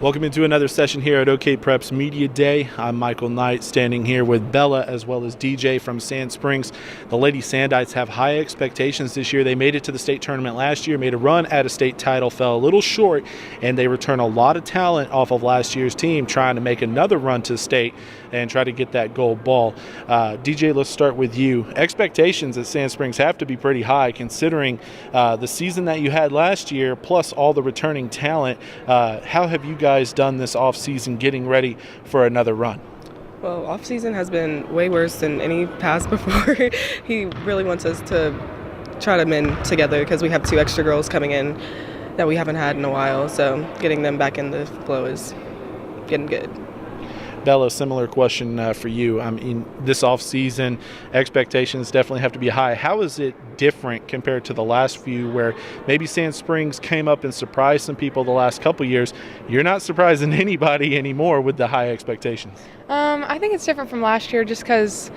Welcome into another session here at OK Prep's Media Day. I'm Michael Knight, standing here with Bella as well as DJ from Sand Springs. The Lady Standouts have high expectations this year. They made it to the state tournament last year, made a run at a state title, fell a little short, and they return a lot of talent off of last year's team, trying to make another run to state and try to get that gold ball. DJ, let's start with you. Expectations at Sand Springs have to be pretty high, considering the season that you had last year, plus all the returning talent. How have you guys done this off-season getting ready for another run? Well, off-season has been way worse than any past before. He really wants us to try to mend together because we have 2 extra girls coming in that we haven't had in a while. So getting them back in the flow is getting good. Bella, similar question for you. I mean, this off-season, expectations definitely have to be high. How is it different compared to the last few where maybe Sand Springs came up and surprised some people the last couple years? You're not surprising anybody anymore with the high expectations. I think it's different from last year just because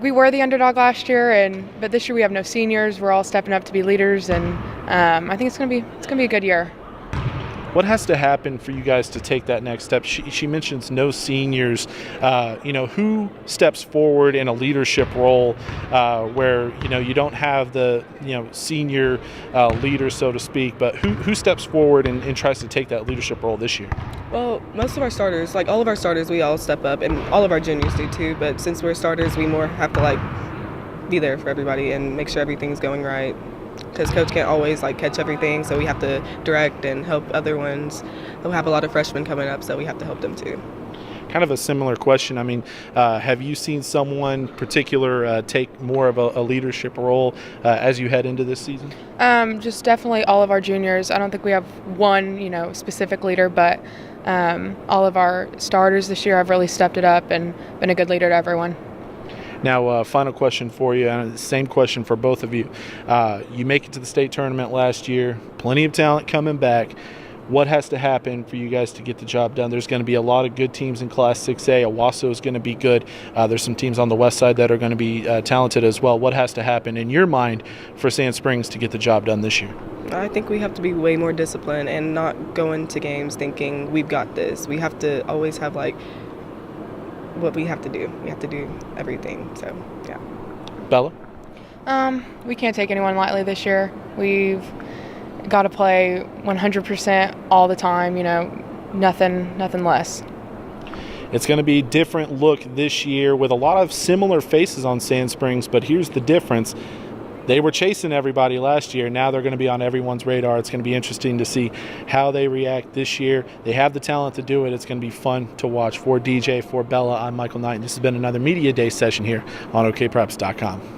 we were the underdog last year, but this year we have no seniors. We're all stepping up to be leaders, and I think it's gonna be a good year. What has to happen for you guys to take that next step? She mentions no seniors. Who steps forward in a leadership role where you don't have the senior leader, so to speak, but who steps forward and tries to take that leadership role this year? Well, most of our starters, all of our starters, we all step up, and all of our juniors do too. But since we're starters, we more have to be there for everybody and make sure everything's going right. Because coach can't always catch everything, so we have to direct and help other ones. We'll have a lot of freshmen coming up, so we have to help them too. Kind of a similar question. I mean, have you seen someone particular take more of a leadership role as you head into this season? Just definitely all of our juniors. I don't think we have one specific leader, but all of our starters this year have really stepped it up and been a good leader to everyone. Now, final question for you, and the same question for both of you. You make it to the state tournament last year, plenty of talent coming back. What has to happen for you guys to get the job done? There's going to be a lot of good teams in Class 6A. Owasso is going to be good. There's some teams on the west side that are going to be talented as well. What has to happen in your mind for Sand Springs to get the job done this year? I think we have to be way more disciplined and not go into games thinking we've got this. We have to always have what we have to do. We have to do everything. So, yeah. Bella? We can't take anyone lightly this year. We've got to play 100% all the time, nothing less. It's going to be a different look this year with a lot of similar faces on Sand Springs, but here's the difference. They were chasing everybody last year. Now they're going to be on everyone's radar. It's going to be interesting to see how they react this year. They have the talent to do it. It's going to be fun to watch. For DJ, for Bella, I'm Michael Knight. This has been another Media Day session here on OKPreps.com.